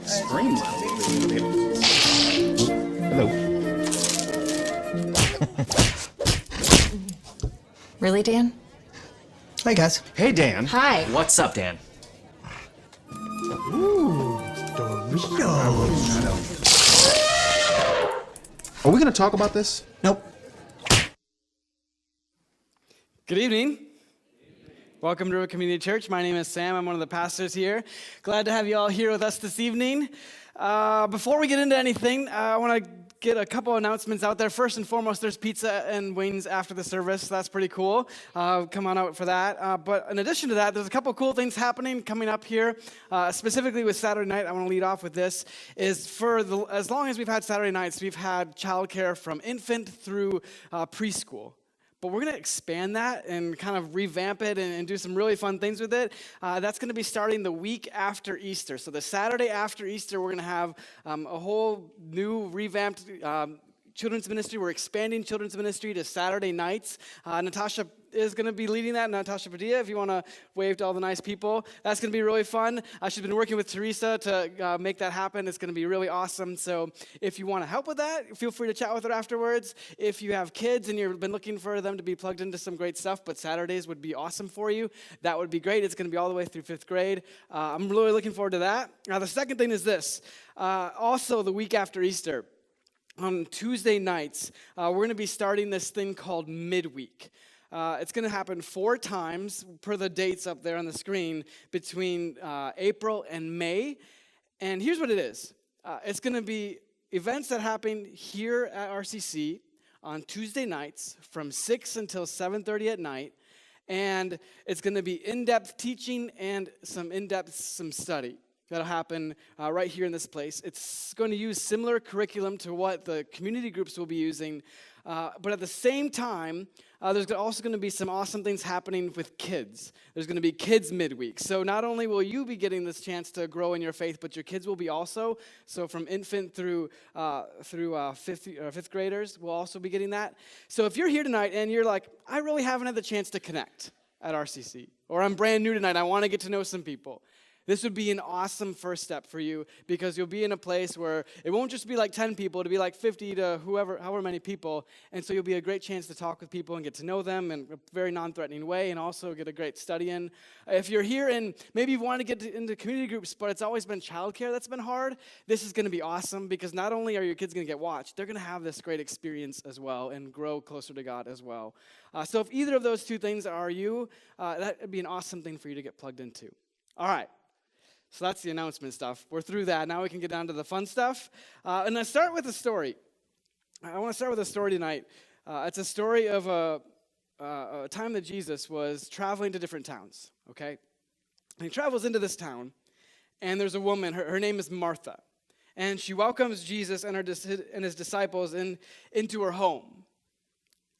Screams. Hello. Really, Dan? Hey, guys. Hey, Dan. Hi. What's up, Dan? Doritos. Are we going to talk about this? Nope. Good evening. Welcome to River Community Church. My name is Sam. I'm one of the pastors here. Glad to have you all here with us this evening. Before we get into anything, I want to get a couple announcements out there. First and foremost, there's pizza and wings after the service. So that's pretty cool. Come on out for that. But in addition to that, there's a couple cool things happening coming up here. Specifically with Saturday night, I want to lead off with this, is as long as we've had Saturday nights, we've had childcare from infant through preschool. But we're going to expand that and kind of revamp it and do some really fun things with it. That's going to be starting the week after Easter. So the Saturday after Easter, we're going to have a whole new revamped children's ministry. We're expanding children's ministry to Saturday nights. Natasha is going to be leading that. Natasha Padilla, if you want to wave to all the nice people. That's going to be really fun. She's been working with Teresa to make that happen. It's going to be really awesome. So if you want to help with that, feel free to chat with her afterwards. If you have kids and you've been looking for them to be plugged into some great stuff, but Saturdays would be awesome for you, that would be great. It's going to be all the way through 5th grade. I'm really looking forward to that. Now, the second thing is this. Also, the week after Easter, on Tuesday nights, we're going to be starting this thing called Midweek. It's going to happen 4 times per the dates up there on the screen between April and May. And here's what it is. It's going to be events that happen here at RCC on Tuesday nights from 6 until 7:30 at night. And it's going to be in-depth teaching and some study. That'll happen right here in this place. It's going to use similar curriculum to what the community groups will be using. But at the same time, there's also going to be some awesome things happening with kids. There's going to be kids midweek. So not only will you be getting this chance to grow in your faith, but your kids will be also. So from infant through fifth graders will also be getting that. So if you're here tonight and you're like, I really haven't had the chance to connect at RCC, or I'm brand new tonight, I want to get to know some people, this would be an awesome first step for you, because you'll be in a place where it won't just be like 10 people, it'll be like 50 to however many people, and so you'll be a great chance to talk with people and get to know them in a very non-threatening way, and also get a great study in. If you're here and maybe you want to get into community groups, but it's always been childcare that's been hard, this is going to be awesome, because not only are your kids going to get watched, they're going to have this great experience as well and grow closer to God as well. So if either of those two things are you, that would be an awesome thing for you to get plugged into. All right. So that's the announcement stuff. We're through that. Now we can get down to the fun stuff. And I start with a story. I want to start with a story tonight. It's a story of a time that Jesus was traveling to different towns, okay? And he travels into this town, and there's a woman. Her name is Martha. And she welcomes Jesus and his disciples into her home.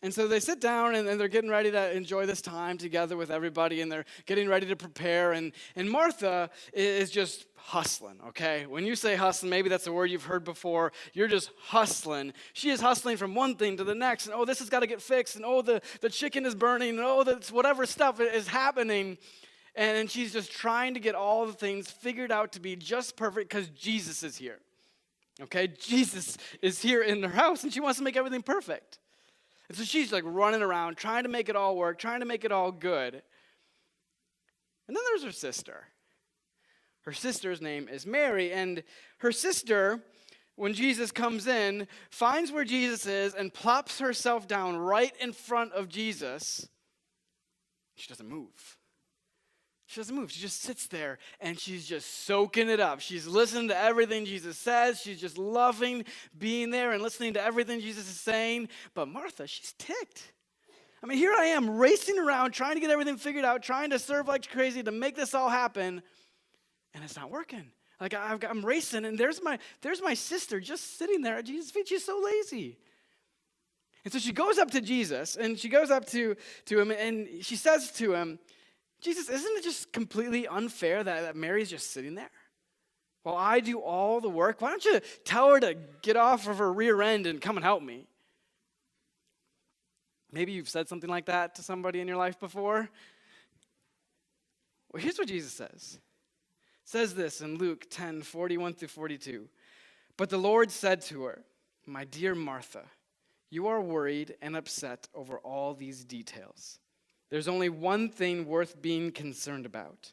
And so they sit down, and they're getting ready to enjoy this time together with everybody, and they're getting ready to prepare. And Martha is just hustling, okay? When you say hustling, maybe that's a word you've heard before. You're just hustling. She is hustling from one thing to the next. And, this has got to get fixed. And, the chicken is burning. And, whatever stuff is happening. And she's just trying to get all the things figured out to be just perfect because Jesus is here, okay? Jesus is here in her house, and she wants to make everything perfect. And so she's like running around, trying to make it all work, trying to make it all good. And then there's her sister. Her sister's name is Mary. And her sister, when Jesus comes in, finds where Jesus is and plops herself down right in front of Jesus. She doesn't move. She doesn't move. She just sits there, and she's just soaking it up. She's listening to everything Jesus says. She's just loving being there and listening to everything Jesus is saying. But Martha, she's ticked. I mean, here I am racing around, trying to get everything figured out, trying to serve like crazy to make this all happen, and it's not working. Like, I'm racing, and there's my sister just sitting there at Jesus' feet. She's so lazy. And so she goes up to Jesus, and she goes up to him, and she says to him, Jesus, isn't it just completely unfair that Mary's just sitting there? While I do all the work, why don't you tell her to get off of her rear end and come and help me? Maybe you've said something like that to somebody in your life before. Well, here's what Jesus says. It says this in Luke 10:41 through 42. But the Lord said to her, "My dear Martha, you are worried and upset over all these details. There's only one thing worth being concerned about.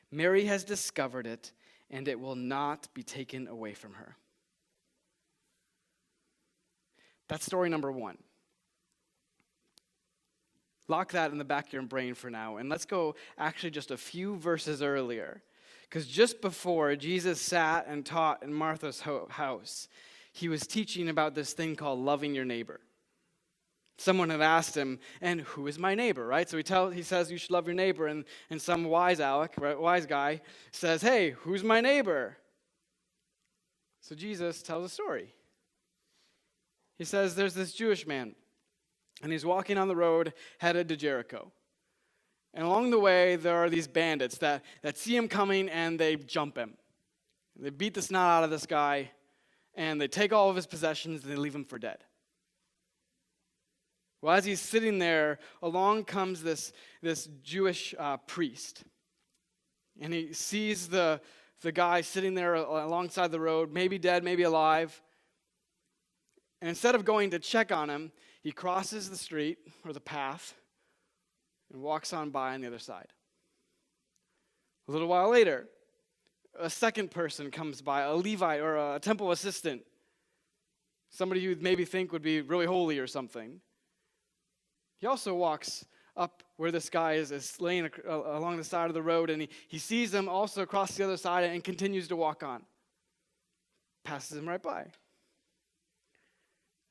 Mary has discovered it, and it will not be taken away from her." That's story number one. Lock that in the back of your brain for now, and let's go actually just a few verses earlier. Because just before Jesus sat and taught in Martha's house, he was teaching about this thing called loving your neighbor. Someone had asked him, "And who is my neighbor?" Right? So he says you should love your neighbor, and some wise guy says, "Hey, who's my neighbor?" So Jesus tells a story. He says there's this Jewish man, and he's walking on the road headed to Jericho. And along the way, there are these bandits that see him coming, and they jump him. They beat the snot out of this guy, and they take all of his possessions, and they leave him for dead. Well, as he's sitting there, along comes this Jewish priest. And he sees the guy sitting there alongside the road, maybe dead, maybe alive. And instead of going to check on him, he crosses the street or the path and walks on by on the other side. A little while later, a second person comes by, a Levite or a temple assistant, somebody you'd maybe think would be really holy or something. He also walks up where this guy is laying along the side of the road, and he sees him also cross the other side and continues to walk on. Passes him right by.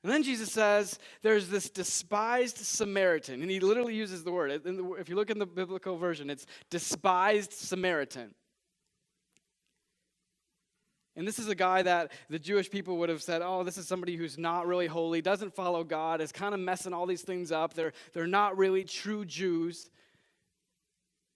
And then Jesus says, there's this despised Samaritan, and he literally uses the word. If you look in the biblical version, it's despised Samaritan. And this is a guy that the Jewish people would have said, oh, this is somebody who's not really holy, doesn't follow God, is kind of messing all these things up. They're not really true Jews.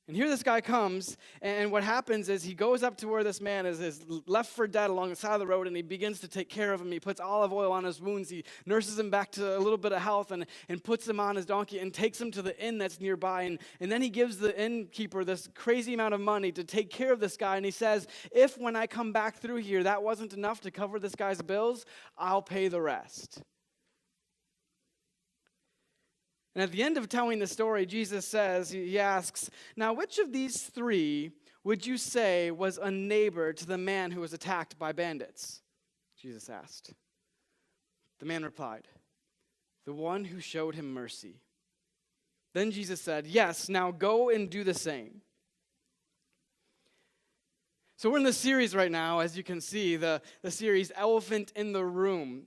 And here this guy comes, and what happens is he goes up to where this man is left for dead along the side of the road, and he begins to take care of him. He puts olive oil on his wounds. He nurses him back to a little bit of health and puts him on his donkey and takes him to the inn that's nearby. And then he gives the innkeeper this crazy amount of money to take care of this guy. And he says, if when I come back through here that wasn't enough to cover this guy's bills, I'll pay the rest. And at the end of telling the story, Jesus says, he asks, now which of these three would you say was a neighbor to the man who was attacked by bandits? Jesus asked. The man replied, the one who showed him mercy. Then Jesus said, yes, now go and do the same. So we're in this series right now, as you can see, the series Elephant in the Room.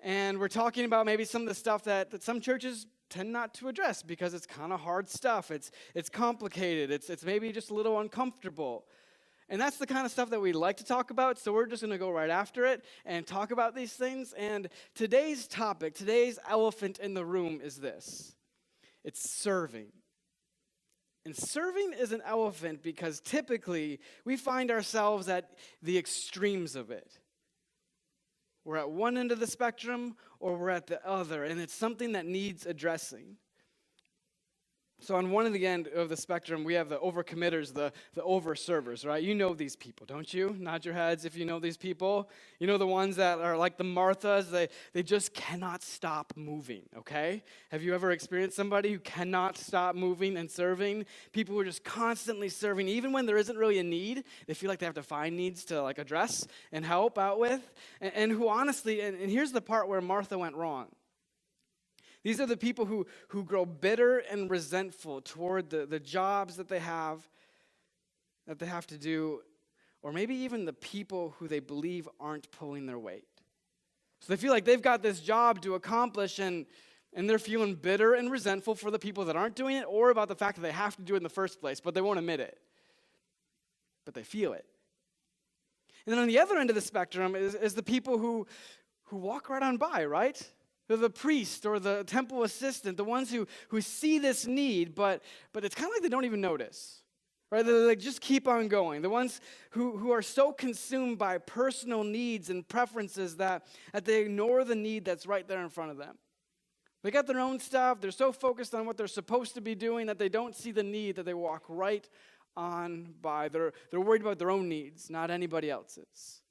And we're talking about maybe some of the stuff that some churches tend not to address because it's kind of hard stuff. It's complicated. It's maybe just a little uncomfortable. And that's the kind of stuff that we like to talk about, so we're just going to go right after it and talk about these things. And today's topic, today's elephant in the room is this. It's serving. And serving is an elephant because typically we find ourselves at the extremes of it. We're at one end of the spectrum or we're at the other, and it's something that needs addressing. So on one of the end of the spectrum, we have the overcommitters, the overservers, right? You know these people, don't you? Nod your heads if you know these people. You know the ones that are like the Marthas, they just cannot stop moving, okay? Have you ever experienced somebody who cannot stop moving and serving? People who are just constantly serving, even when there isn't really a need. They feel like they have to find needs to like address and help out with. And who honestly, and here's the part where Martha went wrong. These are the people who grow bitter and resentful toward the jobs that they have to do, or maybe even the people who they believe aren't pulling their weight. So they feel like they've got this job to accomplish, and they're feeling bitter and resentful for the people that aren't doing it, or about the fact that they have to do it in the first place, but they won't admit it. But they feel it. And then on the other end of the spectrum is the people who walk right on by, right? They're the priest or the temple assistant, the ones who see this need, but it's kind of like they don't even notice, right? They like just keep on going. The ones who are so consumed by personal needs and preferences that they ignore the need that's right there in front of them. They got their own stuff. They're so focused on what they're supposed to be doing that they don't see the need, that they walk right on by. They're worried about their own needs, not anybody else's.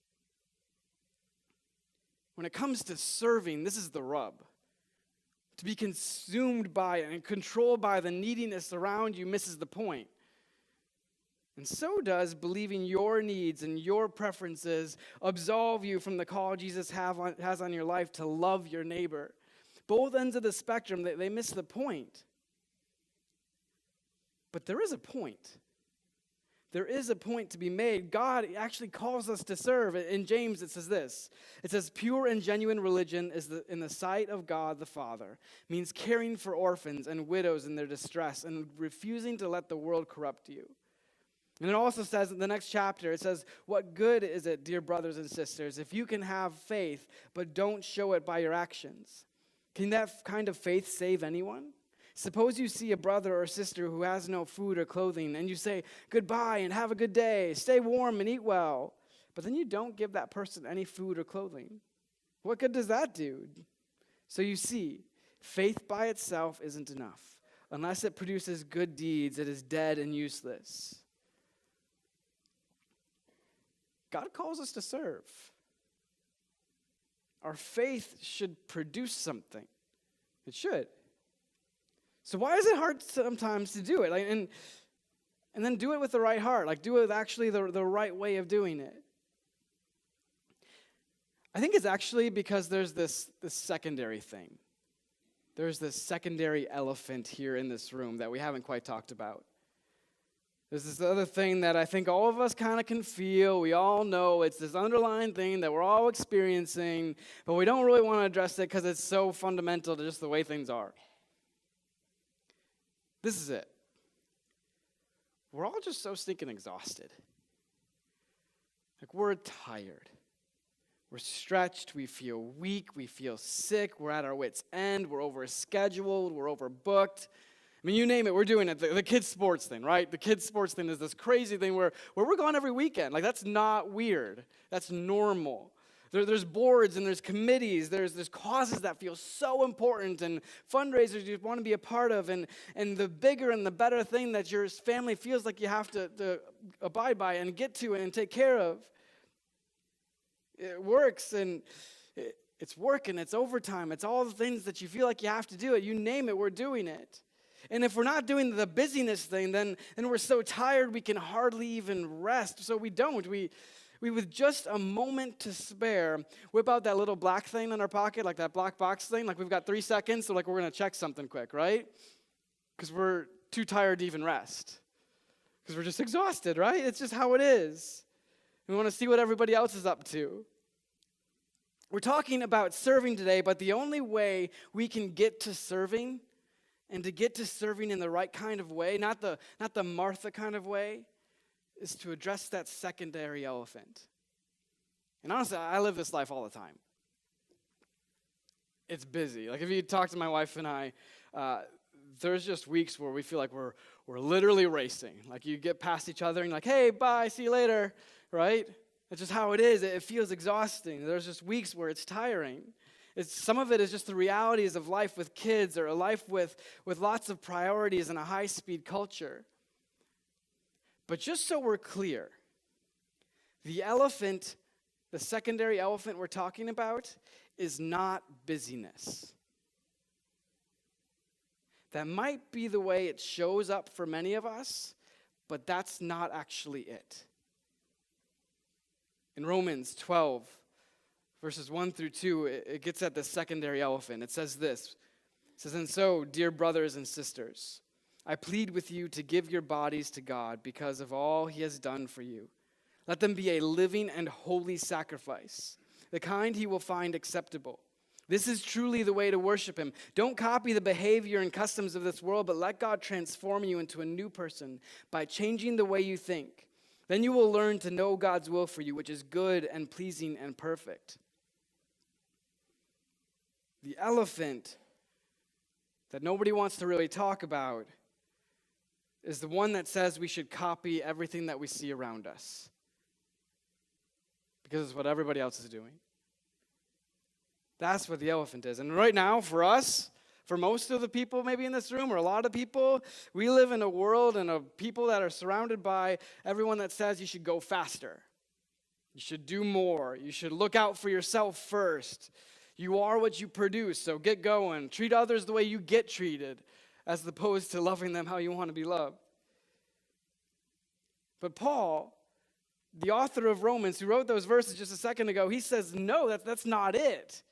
When it comes to serving, this is the rub. To be consumed by it and controlled by the neediness around you misses the point. And so does believing your needs and your preferences absolve you from the call Jesus has on your life to love your neighbor. Both ends of the spectrum, they miss the point. But there is a point. There is a point to be made. God actually calls us to serve. In James, it says this. It says, pure and genuine religion is in the sight of God the Father, means caring for orphans and widows in their distress and refusing to let the world corrupt you. And it also says in the next chapter, it says, what good is it, dear brothers and sisters, if you can have faith, but don't show it by your actions? Can that kind of faith save anyone? Suppose you see a brother or sister who has no food or clothing, and you say, goodbye and have a good day, stay warm and eat well, but then you don't give that person any food or clothing. What good does that do? So you see, faith by itself isn't enough. Unless it produces good deeds, it is dead and useless. God calls us to serve. Our faith should produce something. It should. So why is it hard sometimes to do it? And then do it with the right heart. Do it with actually the right way of doing it. I think it's actually because there's this secondary thing. There's this secondary elephant here in this room that we haven't quite talked about. There's this other thing that I think all of us kind of can feel. We all know it's this underlying thing that we're all experiencing, but we don't really want to address it because it's so fundamental to just the way things are. This is it. We're all just so stinking exhausted. We're tired. We're stretched. We feel weak. We feel sick. We're at our wits' end. We're overscheduled. We're overbooked. I mean, you name it, we're doing it. The kids' sports thing, right? The kids' sports thing is this crazy thing where we're gone every weekend. That's not weird. That's normal. There's boards and there's committees. There's causes that feel so important and fundraisers you want to be a part of. And the bigger and the better thing that your family feels like you have to abide by and get to and take care of. It works and it's work and it's overtime. It's all the things that you feel like you have to do it. You name it, we're doing it. And if we're not doing the busyness thing, then we're so tired we can hardly even rest. So we don't. We with just a moment to spare, whip out that little black thing in our pocket, like that black box thing. We've got 3 seconds, so we're going to check something quick, right? Because we're too tired to even rest. Because we're just exhausted, right? It's just how it is. We want to see what everybody else is up to. We're talking about serving today, but the only way we can get to serving, and to get to serving in the right kind of way, not the Martha kind of way, is to address that secondary elephant. And honestly, I live this life all the time. It's busy. If you talk to my wife and I, there's just weeks where we feel like we're literally racing. You get past each other and you're like, hey, bye, see you later, right? That's just how it is. It feels exhausting. There's just weeks where it's tiring. Some of it is just the realities of life with kids or a life with lots of priorities and a high-speed culture. But just so we're clear, the elephant, the secondary elephant we're talking about, is not busyness. That might be the way it shows up for many of us, but that's not actually it. In Romans 12, verses 1 through 2, it gets at the secondary elephant. It says this. It says, and so, dear brothers and sisters, I plead with you to give your bodies to God because of all he has done for you. Let them be a living and holy sacrifice, the kind he will find acceptable. This is truly the way to worship him. Don't copy the behavior and customs of this world, but let God transform you into a new person by changing the way you think. Then you will learn to know God's will for you, which is good and pleasing and perfect. The elephant that nobody wants to really talk about is the one that says we should copy everything that we see around us because it's what everybody else is doing. That's what the elephant is. And right now, for us, For most of the people maybe in this room, or a lot of people, we live in a world and of people that are surrounded by everyone that says you should go faster. You should do more. You should look out for yourself first. You are what you produce, so get going. Treat others the way you get treated, as opposed to loving them how you want to be loved. But Paul, the author of Romans, who wrote those verses just a second ago, he says, no, that's not it.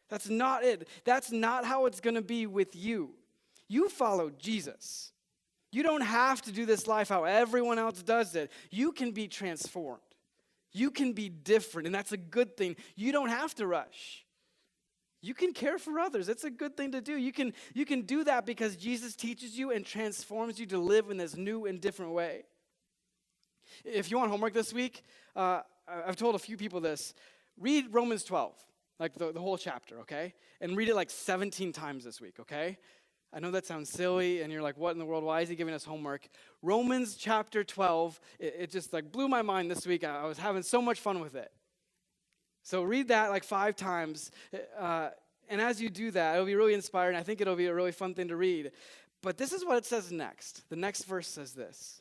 That's not it. That's not how it's going to be with you. You follow Jesus. You don't have to do this life how everyone else does it. You can be transformed. You can be different, and that's a good thing. You don't have to rush. You can care for others. It's a good thing to do. You can do that because Jesus teaches you and transforms you to live in this new and different way. If you want homework this week, I've told a few people this. Read Romans 12, like the whole chapter, okay? And read it like 17 times this week, okay? I know that sounds silly, and you're like, what in the world? Why is he giving us homework? Romans chapter 12, it just like blew my mind this week. I was having so much fun with it. So read that like 5 times, and as you do that, it'll be really inspiring. I think it'll be a really fun thing to read. But this is what it says next. The next verse says this.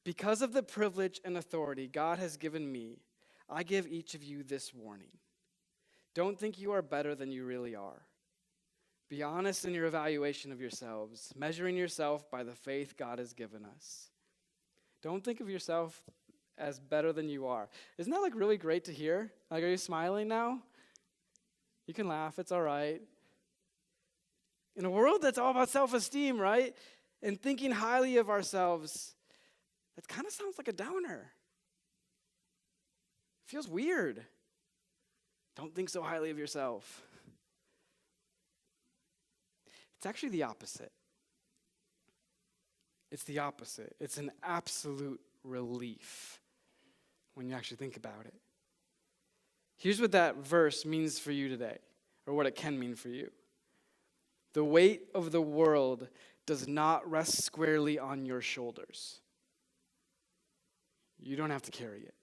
Because of the privilege and authority God has given me, I give each of you this warning. Don't think you are better than you really are. Be honest in your evaluation of yourselves, measuring yourself by the faith God has given us. Don't think of yourself as better than you are. Isn't that like really great to hear? Like, are you smiling now? You can laugh, it's all right. In a world that's all about self-esteem, right? And thinking highly of ourselves, that kind of sounds like a downer. It feels weird. Don't think so highly of yourself. It's actually the opposite. It's the opposite. It's an absolute relief when you actually think about it. Here's what that verse means for you today, or what it can mean for you. The weight of the world does not rest squarely on your shoulders. You don't have to carry it.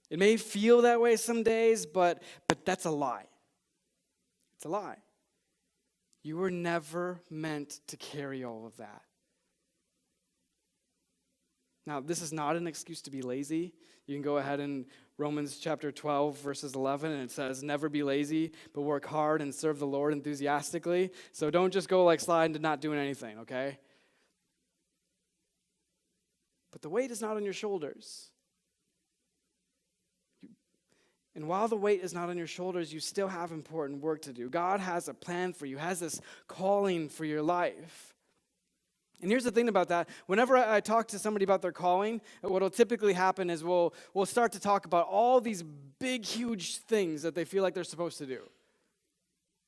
It may feel that way some days, but that's a lie. It's a lie. You were never meant to carry all of that. Now, this is not an excuse to be lazy. You can go ahead in Romans chapter 12, verses 11, and it says, never be lazy, but work hard and serve the Lord enthusiastically. So don't just go like slide into not doing anything, okay? But the weight is not on your shoulders. And while the weight is not on your shoulders, you still have important work to do. God has a plan for you, has this calling for your life. And here's the thing about that. Whenever I talk to somebody about their calling, what will typically happen is we'll start to talk about all these big, huge things that they feel like they're supposed to do.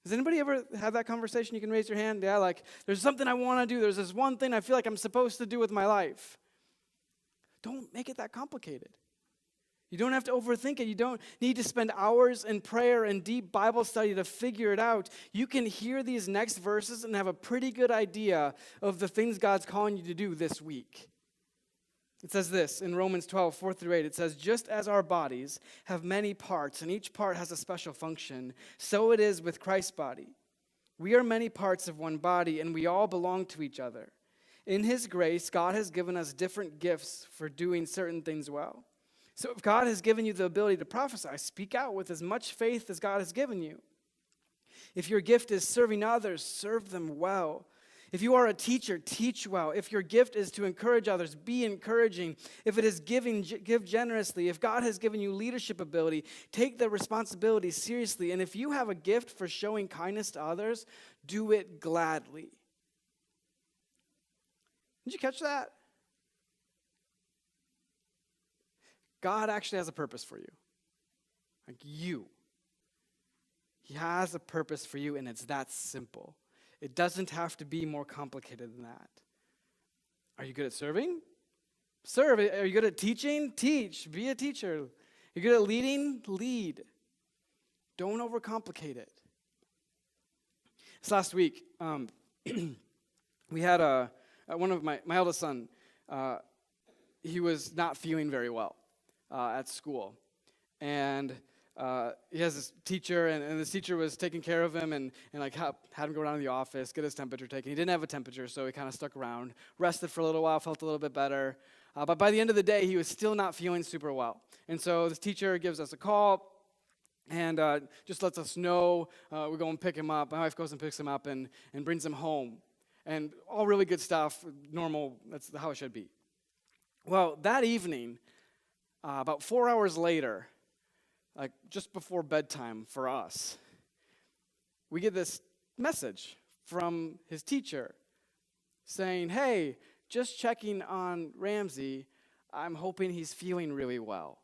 Has anybody ever had that conversation? You can raise your hand. Yeah, like, there's something I want to do. There's this one thing I feel like I'm supposed to do with my life. Don't make it that complicated. You don't have to overthink it. You don't need to spend hours in prayer and deep Bible study to figure it out. You can hear these next verses and have a pretty good idea of the things God's calling you to do this week. It says this in Romans 12, 4-8. It says, just as our bodies have many parts and each part has a special function, so it is with Christ's body. We are many parts of one body and we all belong to each other. In his grace, God has given us different gifts for doing certain things well. So if God has given you the ability to prophesy, speak out with as much faith as God has given you. If your gift is serving others, serve them well. If you are a teacher, teach well. If your gift is to encourage others, be encouraging. If it is giving, give generously. If God has given you leadership ability, take the responsibility seriously. And if you have a gift for showing kindness to others, do it gladly. Did you catch that? God actually has a purpose for you. Like you. He has a purpose for you, and it's that simple. It doesn't have to be more complicated than that. Are you good at serving? Serve. Are you good at teaching? Teach. Be a teacher. Are you good at leading? Lead. Don't overcomplicate it. This last week, we had one of my eldest son, he was not feeling very well at school. And he has this teacher, and this teacher was taking care of him and like had him go down to the office, get his temperature taken. He didn't have a temperature, so he kind of stuck around, rested for a little while, felt a little bit better. But by the end of the day, he was still not feeling super well. And so this teacher gives us a call and just lets us know. We go and pick him up. My wife goes and picks him up and brings him home. And all really good stuff, normal, that's how it should be. Well, that evening, about 4 hours later, like just before bedtime for us, we get this message from his teacher saying, "Hey, just checking on Ramsey. I'm hoping he's feeling really well."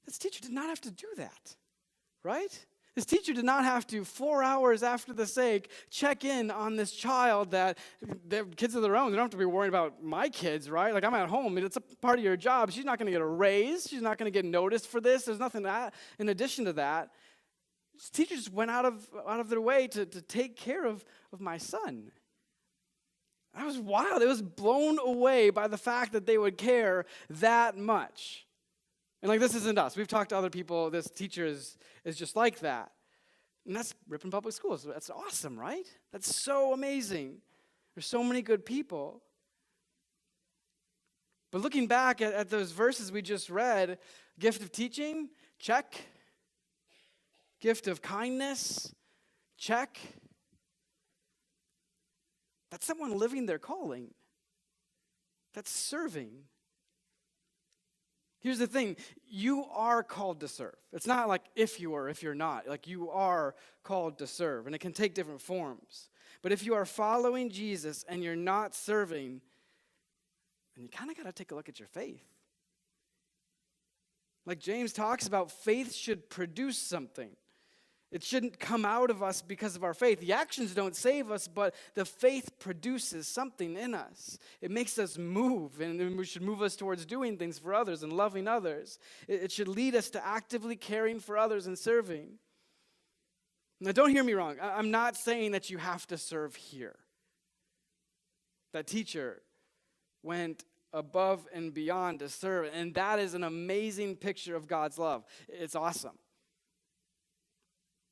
This teacher did not have to do that, right? This teacher did not have to, 4 hours after the sake, check in on this child that they have kids of their own. They don't have to be worried about my kids, right? Like, I'm at home. It's a part of your job. She's not going to get a raise. She's not going to get noticed for this. There's nothing in addition to that. This teacher just went out of their way to take care of my son. I was wild. It was blown away by the fact that they would care that much. And like, this isn't us. We've talked to other people. This teacher is just like that. And that's Ripon Public Schools. That's awesome, right? That's so amazing. There's so many good people. But looking back at those verses we just read, gift of teaching, check. Gift of kindness, check. That's someone living their calling. That's serving. Here's the thing, you are called to serve. It's not like if you are, if you're not. Like, you are called to serve, and it can take different forms. But if you are following Jesus and you're not serving, then you kind of got to take a look at your faith. Like James talks about, faith should produce something. It shouldn't come out of us because of our faith. The actions don't save us, but the faith produces something in us. It makes us move, and it should move us towards doing things for others and loving others. It should lead us to actively caring for others and serving. Now, don't hear me wrong. I'm not saying that you have to serve here. That teacher went above and beyond to serve, and that is an amazing picture of God's love. It's awesome.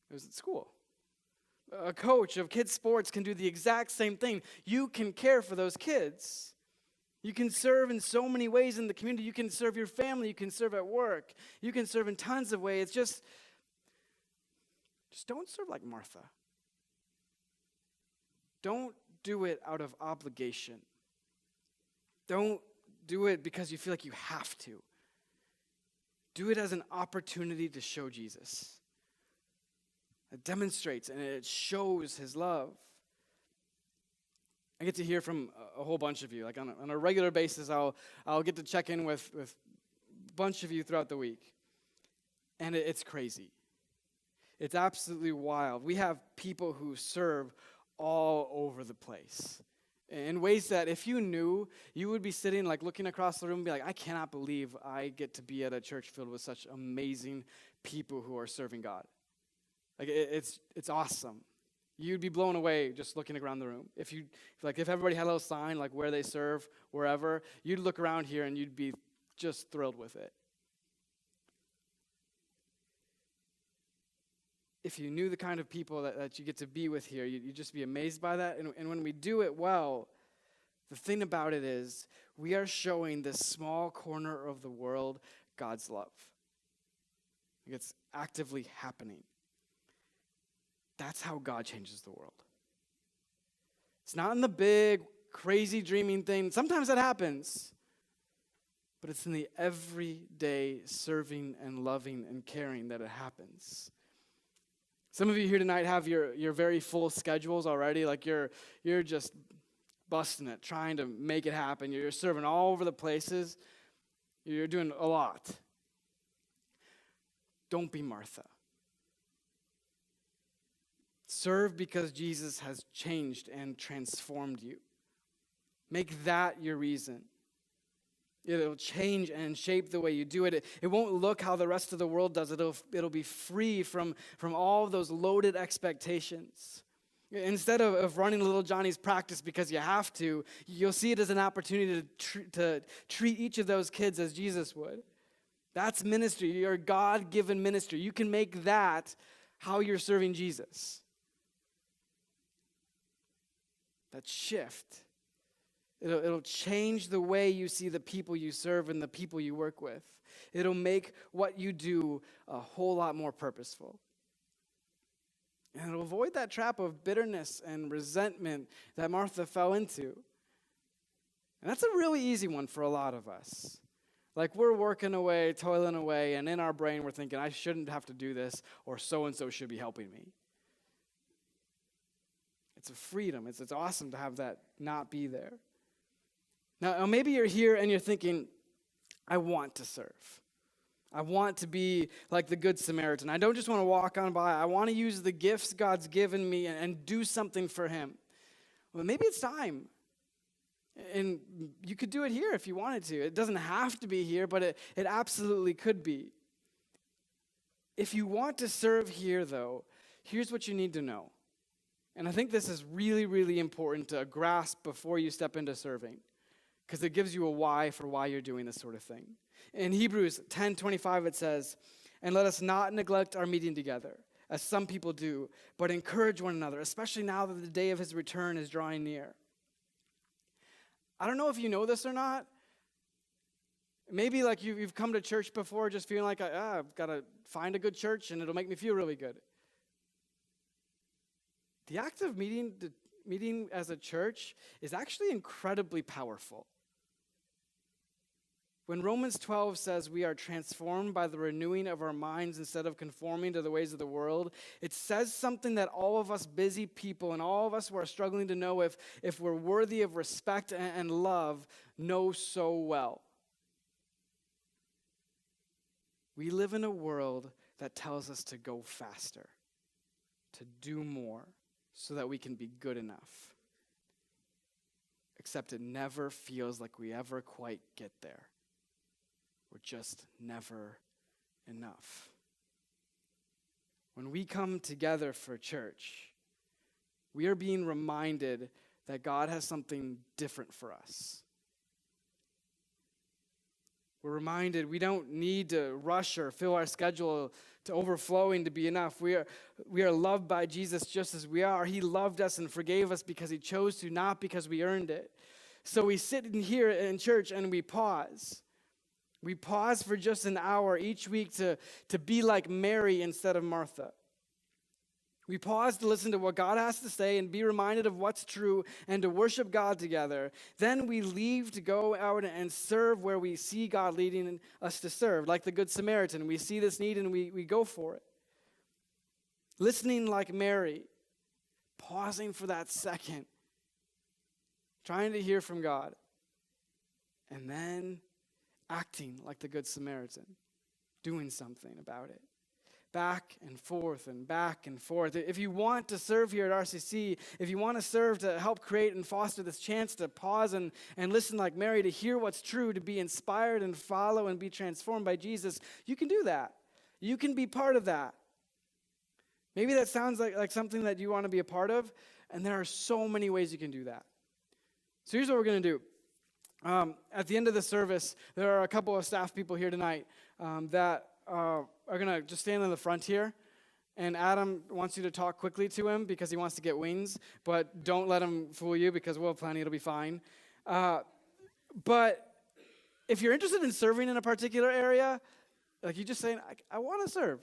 It was at school. A coach of kids' sports can do the exact same thing. You can care for those kids. You can serve in so many ways in the community. You can serve your family. You can serve at work. You can serve in tons of ways. Just don't serve like Martha. Don't do it out of obligation. Don't do it because you feel like you have to. Do it as an opportunity to show Jesus. It demonstrates and it shows his love. I get to hear from a whole bunch of you. Like on a regular basis, I'll get to check in with a bunch of you throughout the week. And it's crazy. It's absolutely wild. We have people who serve all over the place in ways that if you knew, you would be sitting like looking across the room and be like, I cannot believe I get to be at a church filled with such amazing people who are serving God. Like, it's awesome. You'd be blown away just looking around the room. If everybody had a little sign like where they serve, wherever, you'd look around here and you'd be just thrilled with it. If you knew the kind of people that you get to be with here, you'd just be amazed by that. And when we do it well, the thing about it is we are showing this small corner of the world God's love. It's actively happening. That's how God changes the world. It's not in the big, crazy dreaming thing. Sometimes that happens. But it's in the everyday serving and loving and caring that it happens. Some of you here tonight have your very full schedules already. Like you're just busting it, trying to make it happen. You're serving all over the places. You're doing a lot. Don't be Martha. Serve because Jesus has changed and transformed you. Make that your reason. It'll change and shape the way you do it. It won't look how the rest of the world does it. It'll be free from all of those loaded expectations. Instead of running little Johnny's practice because you have to, you'll see it as an opportunity to treat each of those kids as Jesus would. That's ministry, your God-given ministry. You can make that how you're serving Jesus. That shift. It'll change the way you see the people you serve and the people you work with. It'll make what you do a whole lot more purposeful. And it'll avoid that trap of bitterness and resentment that Martha fell into. And that's a really easy one for a lot of us. Like we're working away, toiling away, and in our brain we're thinking, I shouldn't have to do this, or so-and-so should be helping me. It's a freedom. It's awesome to have that not be there. Now, maybe you're here and you're thinking, I want to serve. I want to be like the Good Samaritan. I don't just want to walk on by. I want to use the gifts God's given me and do something for him. Well, maybe it's time. And you could do it here if you wanted to. It doesn't have to be here, but it absolutely could be. If you want to serve here, though, here's what you need to know. And I think this is really, really important to grasp before you step into serving, because it gives you a why for why you're doing this sort of thing. In Hebrews 10:25 it says, "And let us not neglect our meeting together, as some people do, but encourage one another, especially now that the day of his return is drawing near." I don't know if you know this or not. Maybe like you've come to church before just feeling like, I've got to find a good church and it'll make me feel really good. The act of meeting as a church is actually incredibly powerful. When Romans 12 says we are transformed by the renewing of our minds instead of conforming to the ways of the world, it says something that all of us busy people and all of us who are struggling to know if we're worthy of respect and love know so well. We live in a world that tells us to go faster, to do more, so that we can be good enough. Except it never feels like we ever quite get there. We're just never enough. When we come together for church, we are being reminded that God has something different for us. We're reminded we don't need to rush or fill our schedule to overflowing to be enough. We are loved by Jesus just as we are. He loved us and forgave us because he chose to, not because we earned it. So we sit in here in church and we pause. We pause for just an hour each week to be like Mary instead of Martha. We pause to listen to what God has to say and be reminded of what's true and to worship God together. Then we leave to go out and serve where we see God leading us to serve. Like the Good Samaritan, we see this need and we go for it. Listening like Mary, pausing for that second, trying to hear from God, and then acting like the Good Samaritan, doing something about it. Back and forth and back and forth. If you want to serve here at RCC, if you want to serve to help create and foster this chance to pause and listen like Mary, to hear what's true, to be inspired and follow and be transformed by Jesus, you can do that. You can be part of that. Maybe that sounds like something that you want to be a part of, and there are so many ways you can do that. So here's what we're going to do. At the end of the service, there are a couple of staff people here tonight that are going to just stand in the front here. And Adam wants you to talk quickly to him because he wants to get wings. But don't let him fool you because we'll have plenty. It'll be fine. But if you're interested in serving in a particular area, like you just saying, I want to serve.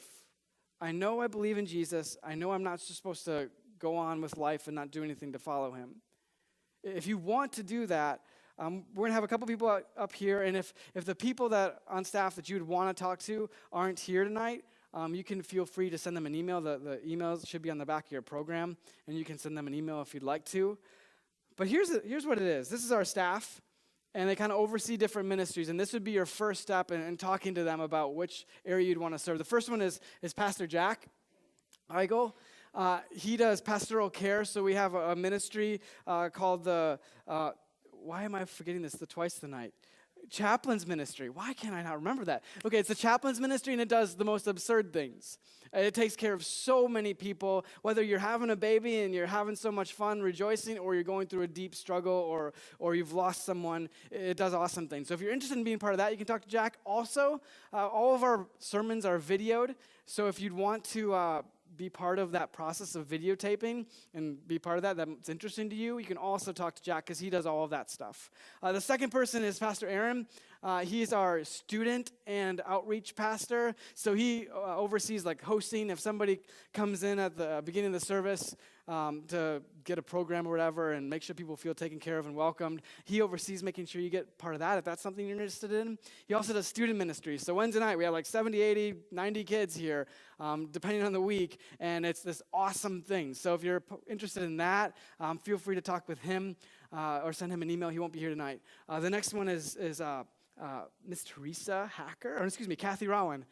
I know I believe in Jesus. I know I'm not just supposed to go on with life and not do anything to follow him. If you want to do that, we're going to have a couple people up here, and if the people that on staff that you would want to talk to aren't here tonight, you can feel free to send them an email. The emails should be on the back of your program, and you can send them an email if you'd like to. But here's what it is. This is our staff, and they kind of oversee different ministries, and this would be your first step in talking to them about which area you'd want to serve. The first one is Pastor Jack Eigel. He does pastoral care, so we have a ministry called the... why am I forgetting this twice tonight? chaplain's ministry. Why can't I not remember that? Okay, it's the chaplain's ministry, and it does the most absurd things. It takes care of so many people, whether you're having a baby and you're having so much fun, rejoicing, or you're going through a deep struggle, or you've lost someone. It does awesome things. So if you're interested in being part of that, you can talk to Jack. Also, all of our sermons are videoed, so if you'd want to be part of that process of videotaping and be part of that's interesting to you, you can also talk to Jack because he does all of that stuff. The second person is Pastor Aaron. He's our student and outreach pastor. So he oversees like hosting. If somebody comes in at the beginning of the service to get a program or whatever and make sure people feel taken care of and welcomed, he oversees making sure you get part of that if that's something you're interested in. He also does student ministry. So Wednesday night we have like 70, 80, 90 kids here, depending on the week, and it's this awesome thing. So if you're interested in that, feel free to talk with him or send him an email. He won't be here tonight. The next one is Miss Teresa Hacker, or excuse me, Kathy Rowan.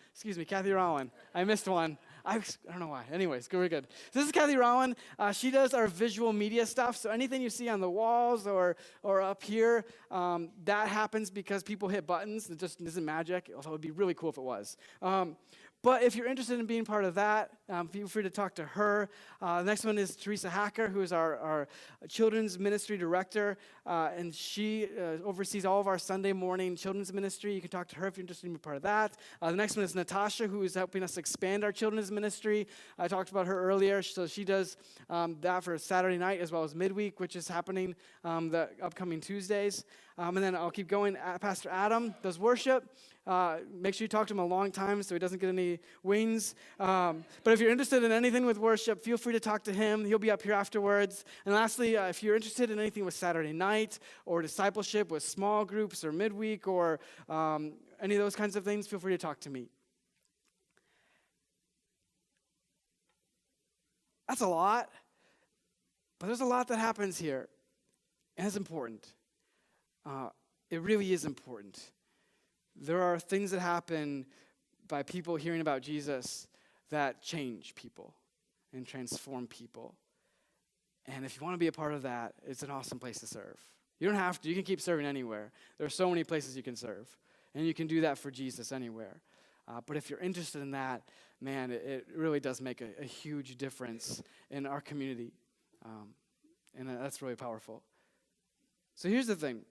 Kathy Rowan. I missed one. I don't know why. Anyways, very good. So this is Kathy Rowan. She does our visual media stuff. So anything you see on the walls or up here, that happens because people hit buttons. It just isn't magic. Although it would be really cool if it was. But if you're interested in being part of that, feel free to talk to her. The next one is Teresa Hacker, who is our children's ministry director, and she oversees all of our Sunday morning children's ministry. You can talk to her if you're interested in being part of that. The next one is Natasha, who is helping us expand our children's ministry. I talked about her earlier, so she does that for Saturday night as well as midweek, which is happening the upcoming Tuesdays. And then I'll keep going. Pastor Adam does worship. Make sure you talk to him a long time so he doesn't get any wings. But if you're interested in anything with worship, feel free to talk to him. He'll be up here afterwards. And lastly, if you're interested in anything with Saturday night or discipleship with small groups or midweek or any of those kinds of things, feel free to talk to me. That's a lot, but there's a lot that happens here, and it's important. It really is important. There are things that happen by people hearing about Jesus that change people and transform people. And if you want to be a part of that, it's an awesome place to serve. You don't have to. You can keep serving anywhere. There are so many places you can serve. And you can do that for Jesus anywhere. But if you're interested in that, man, it really does make a huge difference in our community. And that's really powerful. So here's the thing.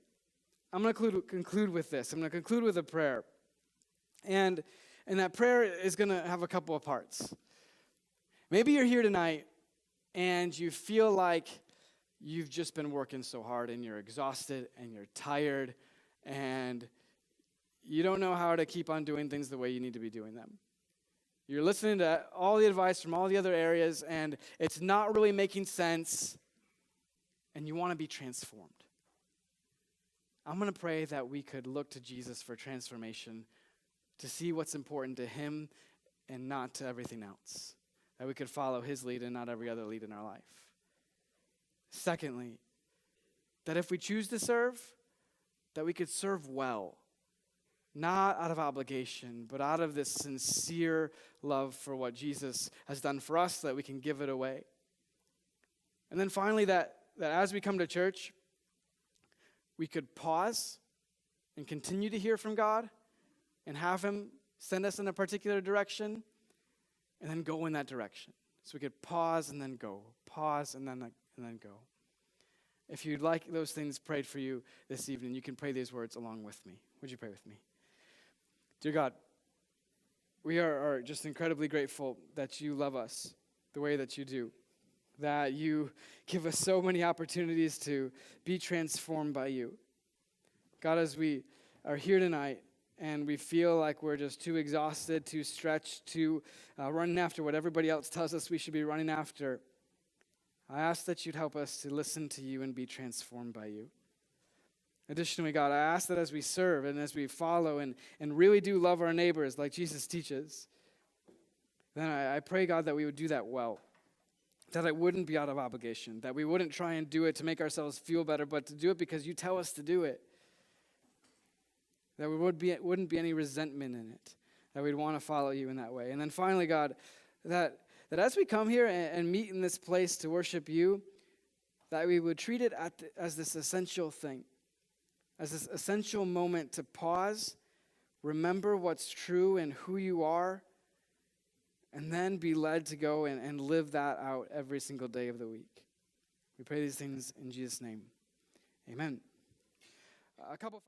I'm going to conclude with this. I'm going to conclude with a prayer. And that prayer is going to have a couple of parts. Maybe you're here tonight and you feel like you've just been working so hard and you're exhausted and you're tired and you don't know how to keep on doing things the way you need to be doing them. You're listening to all the advice from all the other areas and it's not really making sense and you want to be transformed. I'm going to pray that we could look to Jesus for transformation, to see what's important to him and not to everything else. That we could follow his lead and not every other lead in our life. Secondly, that if we choose to serve, that we could serve well, not out of obligation, but out of this sincere love for what Jesus has done for us, that we can give it away. And then finally, that as we come to church, we could pause and continue to hear from God and have him send us in a particular direction and then go in that direction. So we could pause and then go, pause and then go. If you'd like those things prayed for you this evening, you can pray these words along with me. Would you pray with me? Dear God, we are just incredibly grateful that you love us the way that you do. That you give us so many opportunities to be transformed by you. God, as we are here tonight and we feel like we're just too exhausted, too stretched, too running after what everybody else tells us we should be running after, I ask that you'd help us to listen to you and be transformed by you. Additionally, God, I ask that as we serve and as we follow and really do love our neighbors like Jesus teaches, then I pray, God, that we would do that well. That it wouldn't be out of obligation, that we wouldn't try and do it to make ourselves feel better, but to do it because you tell us to do it. That wouldn't be any resentment in it, that we'd want to follow you in that way. And then finally, God, that as we come here and meet in this place to worship you, that we would treat it as this essential thing, as this essential moment to pause, remember what's true and who you are, and then be led to go and live that out every single day of the week. We pray these things in Jesus' name. Amen. A couple